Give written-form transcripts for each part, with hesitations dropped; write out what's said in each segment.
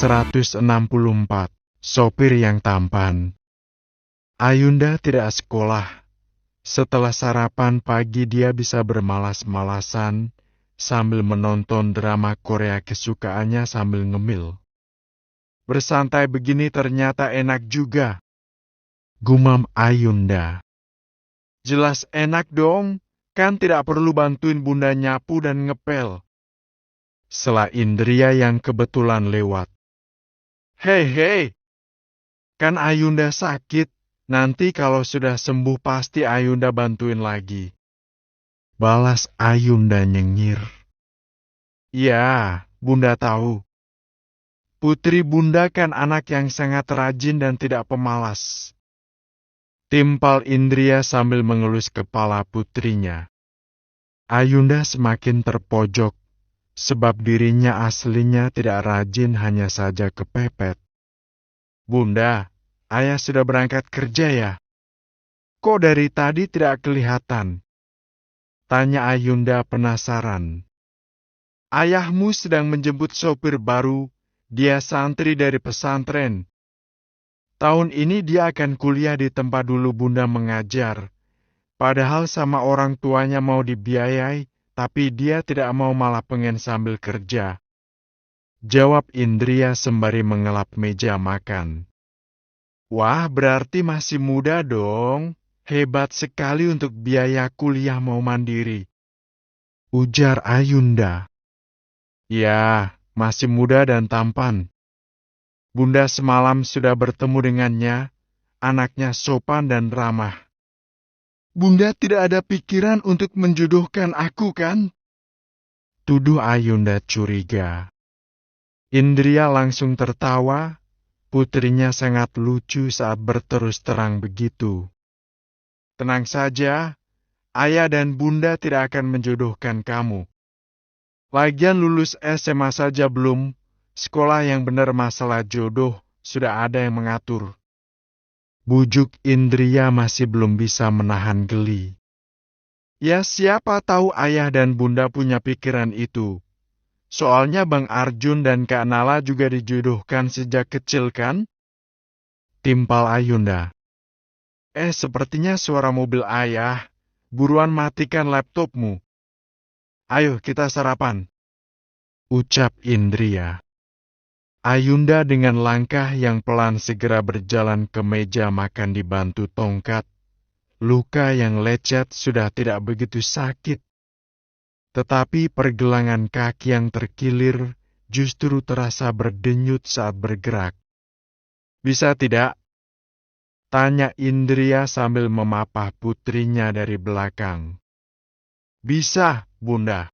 164. Sopir yang tampan. Ayunda tidak sekolah. Setelah sarapan pagi dia bisa bermalas-malasan sambil menonton drama Korea kesukaannya sambil ngemil. Bersantai begini ternyata enak juga, gumam Ayunda. Jelas enak dong, kan tidak perlu bantuin bunda nyapu dan ngepel, sela Indria yang kebetulan lewat. Hei, kan Ayunda sakit, nanti kalau sudah sembuh pasti Ayunda bantuin lagi, balas Ayunda nyengir. Ya, bunda tahu. Putri bunda kan anak yang sangat rajin dan tidak pemalas, timpal Indria sambil mengelus kepala putrinya. Ayunda semakin terpojok, sebab dirinya aslinya tidak rajin, hanya saja kepepet. Bunda, ayah sudah berangkat kerja ya? Kok dari tadi tidak kelihatan? Tanya Ayunda penasaran. Ayahmu sedang menjemput sopir baru, dia santri dari pesantren. Tahun ini dia akan kuliah di tempat dulu bunda mengajar. Padahal sama orang tuanya mau dibiayai, tapi dia tidak mau, malah pengen sambil kerja, jawab Indria sembari mengelap meja makan. Wah, berarti masih muda dong. Hebat sekali untuk biaya kuliah mau mandiri, ujar Ayunda. Ya, masih muda dan tampan. Bunda semalam sudah bertemu dengannya, anaknya sopan dan ramah. Bunda tidak ada pikiran untuk menjodohkan aku kan? Tuduh Ayunda curiga. Indria langsung tertawa, putrinya sangat lucu saat berterus terang begitu. Tenang saja, ayah dan bunda tidak akan menjodohkan kamu. Lagian lulus SMA saja belum, sekolah yang benar masalah jodoh sudah ada yang mengatur. Bujuk Indria masih belum bisa menahan geli. Ya siapa tahu ayah dan bunda punya pikiran itu. Soalnya Bang Arjun dan Kak Nala juga dijodohkan sejak kecil kan? Timpal Ayunda. Sepertinya suara mobil ayah. Buruan matikan laptopmu. Ayo kita sarapan, ucap Indria. Ayunda dengan langkah yang pelan segera berjalan ke meja makan dibantu tongkat. Luka yang lecet sudah tidak begitu sakit. Tetapi pergelangan kaki yang terkilir justru terasa berdenyut saat bergerak. Bisa tidak? Tanya Indria sambil memapah putrinya dari belakang. Bisa, bunda.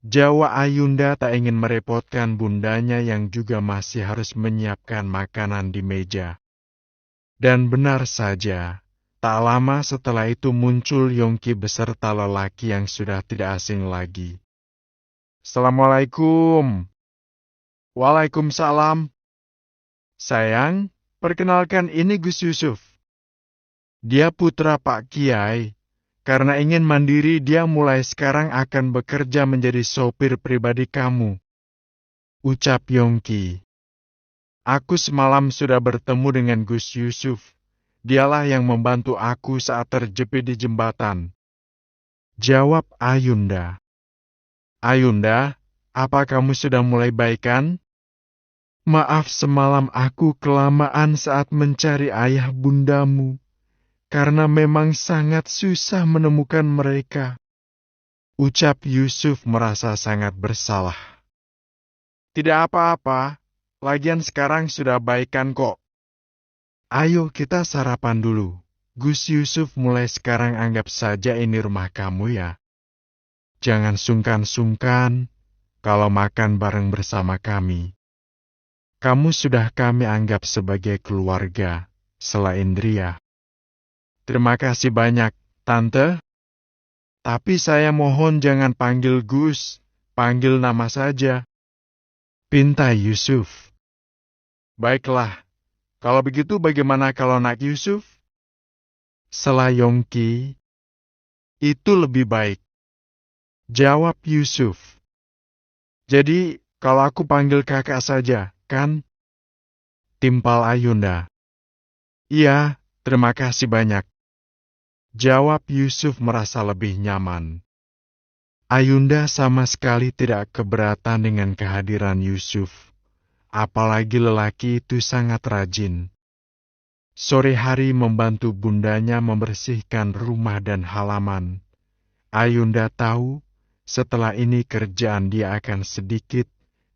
Jawab Ayunda tak ingin merepotkan bundanya yang juga masih harus menyiapkan makanan di meja. Dan benar saja, tak lama setelah itu muncul Yongki beserta lelaki yang sudah tidak asing lagi. Assalamualaikum. Waalaikumsalam. Sayang, perkenalkan ini Gus Yusuf. Dia putra Pak Kiai. Karena ingin mandiri, dia mulai sekarang akan bekerja menjadi sopir pribadi kamu, ucap Yongki. Aku semalam sudah bertemu dengan Gus Yusuf. Dialah yang membantu aku saat terjepit di jembatan, jawab Ayunda. Ayunda, apa kamu sudah mulai baikan? Maaf semalam aku kelamaan saat mencari ayah bundamu. Karena memang sangat susah menemukan mereka, ucap Yusuf merasa sangat bersalah. Tidak apa-apa, lagian sekarang sudah baikan kok. Ayo kita sarapan dulu. Gus Yusuf, mulai sekarang anggap saja ini rumah kamu ya. Jangan sungkan-sungkan kalau makan bareng bersama kami. Kamu sudah kami anggap sebagai keluarga, sela Indria. Terima kasih banyak, Tante. Tapi saya mohon jangan panggil Gus, panggil nama saja, pinta Yusuf. Baiklah, kalau begitu bagaimana kalau Nak Yusuf? Sela Yongki. Itu lebih baik, jawab Yusuf. Jadi, kalau aku panggil kakak saja, makan? Timpal Ayunda. Iya, terima kasih banyak. Jawab Yusuf merasa lebih nyaman. Ayunda sama sekali tidak keberatan dengan kehadiran Yusuf. Apalagi lelaki itu sangat rajin. Sore hari membantu bundanya membersihkan rumah dan halaman. Ayunda tahu setelah ini kerjaan dia akan sedikit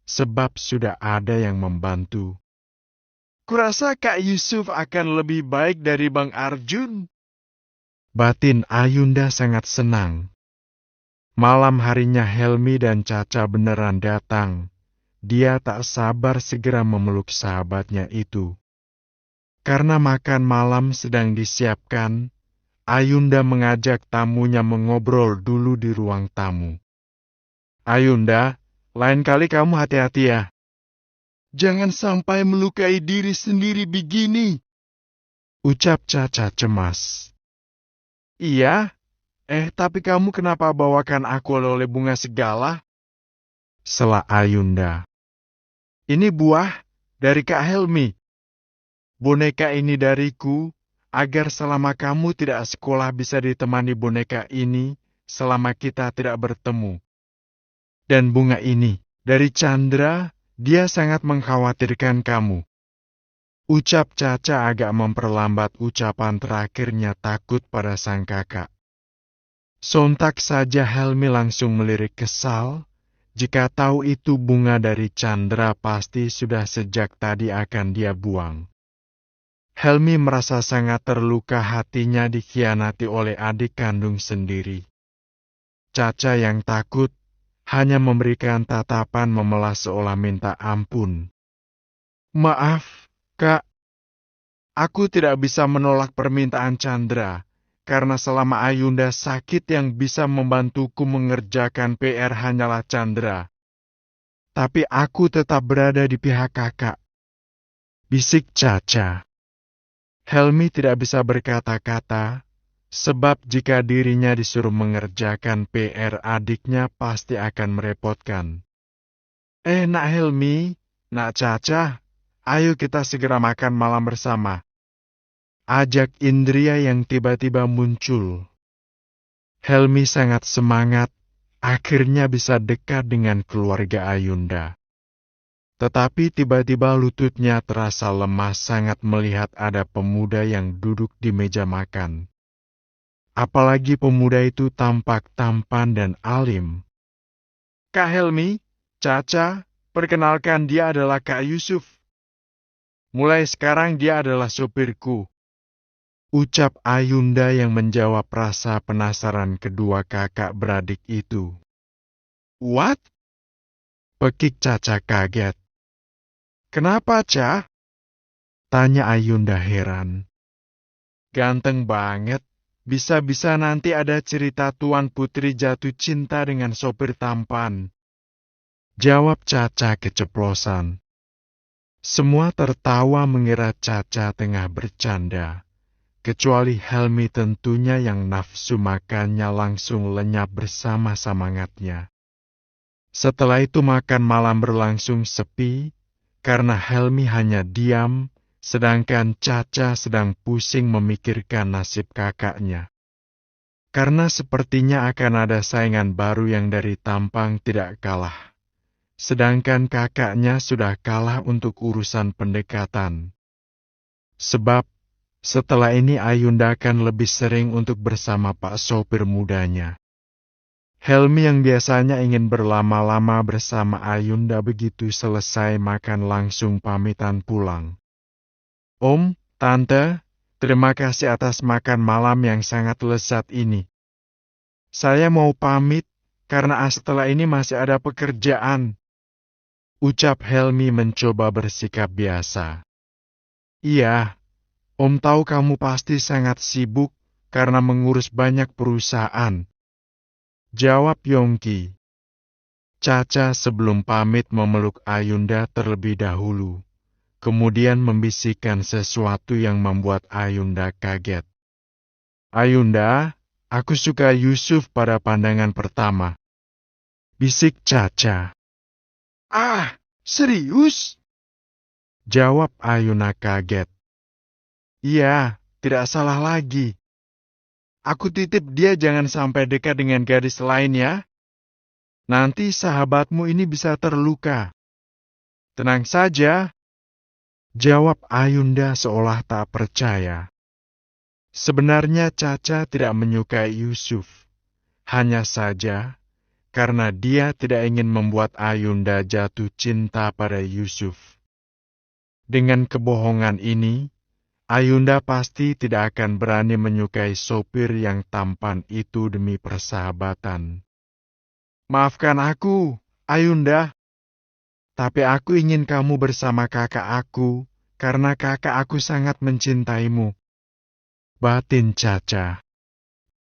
sebab sudah ada yang membantu. Kurasa Kak Yusuf akan lebih baik dari Bang Arjun. Batin Ayunda sangat senang. Malam harinya Helmi dan Caca beneran datang. Dia tak sabar segera memeluk sahabatnya itu. Karena makan malam sedang disiapkan, Ayunda mengajak tamunya mengobrol dulu di ruang tamu. Ayunda, lain kali kamu hati-hati ya. Jangan sampai melukai diri sendiri begini, ucap Caca cemas. Iya, tapi kamu kenapa bawakan aku oleh bunga segala? Sela Ayunda. Ini buah dari Kak Helmi. Boneka ini dariku, agar selama kamu tidak sekolah bisa ditemani boneka ini selama kita tidak bertemu. Dan bunga ini dari Chandra, dia sangat mengkhawatirkan kamu. Ucap Caca agak memperlambat ucapan terakhirnya takut pada sang kakak. Sontak saja Helmi langsung melirik kesal. Jika tahu itu bunga dari Chandra pasti sudah sejak tadi akan dia buang. Helmi merasa sangat terluka hatinya dikhianati oleh adik kandung sendiri. Caca yang takut hanya memberikan tatapan memelas seolah minta ampun. Maaf, Kak. Aku tidak bisa menolak permintaan Chandra, karena selama Ayunda sakit yang bisa membantuku mengerjakan PR hanyalah Chandra. Tapi aku tetap berada di pihak kakak. Bisik Caca. Helmi tidak bisa berkata-kata, sebab jika dirinya disuruh mengerjakan PR adiknya pasti akan merepotkan. Nak Helmi, nak Caca, ayo kita segera makan malam bersama. Ajak Indria yang tiba-tiba muncul. Helmi sangat semangat, akhirnya bisa dekat dengan keluarga Ayunda. Tetapi tiba-tiba lututnya terasa lemas sangat melihat ada pemuda yang duduk di meja makan. Apalagi pemuda itu tampak tampan dan alim. Kak Helmi, Caca, perkenalkan dia adalah Kak Yusuf. Mulai sekarang dia adalah sopirku. Ucap Ayunda yang menjawab rasa penasaran kedua kakak beradik itu. What? Pekik Caca kaget. Kenapa, Ca? Tanya Ayunda heran. Ganteng banget. Bisa-bisa nanti ada cerita Tuan Putri jatuh cinta dengan sopir tampan. Jawab Caca keceplosan. Semua tertawa mengira Caca tengah bercanda. Kecuali Helmi tentunya yang nafsu makannya langsung lenyap bersama semangatnya. Setelah itu makan malam berlangsung sepi, karena Helmi hanya diam, sedangkan Caca sedang pusing memikirkan nasib kakaknya. Karena sepertinya akan ada saingan baru yang dari tampang tidak kalah. Sedangkan kakaknya sudah kalah untuk urusan pendekatan. Sebab, setelah ini Ayunda akan lebih sering untuk bersama Pak sopir mudanya. Helmi yang biasanya ingin berlama-lama bersama Ayunda begitu selesai makan langsung pamitan pulang. Om, Tante, terima kasih atas makan malam yang sangat lezat ini. Saya mau pamit karena setelah ini masih ada pekerjaan. Ucap Helmi mencoba bersikap biasa. Iya. Om tahu kamu pasti sangat sibuk karena mengurus banyak perusahaan. Jawab Yongki. Caca sebelum pamit memeluk Ayunda terlebih dahulu, kemudian membisikkan sesuatu yang membuat Ayunda kaget. Ayunda, aku suka Yusuf pada pandangan pertama. Bisik Caca. Ah, serius? Jawab Ayunda kaget. Iya, tidak salah lagi. Aku titip dia jangan sampai dekat dengan gadis lain ya. Nanti sahabatmu ini bisa terluka. Tenang saja, jawab Ayunda seolah tak percaya. Sebenarnya Caca tidak menyukai Yusuf. Hanya saja, karena dia tidak ingin membuat Ayunda jatuh cinta pada Yusuf. Dengan kebohongan ini, Ayunda pasti tidak akan berani menyukai sopir yang tampan itu demi persahabatan. Maafkan aku, Ayunda, tapi aku ingin kamu bersama kakak aku, karena kakak aku sangat mencintaimu. Batin Caca.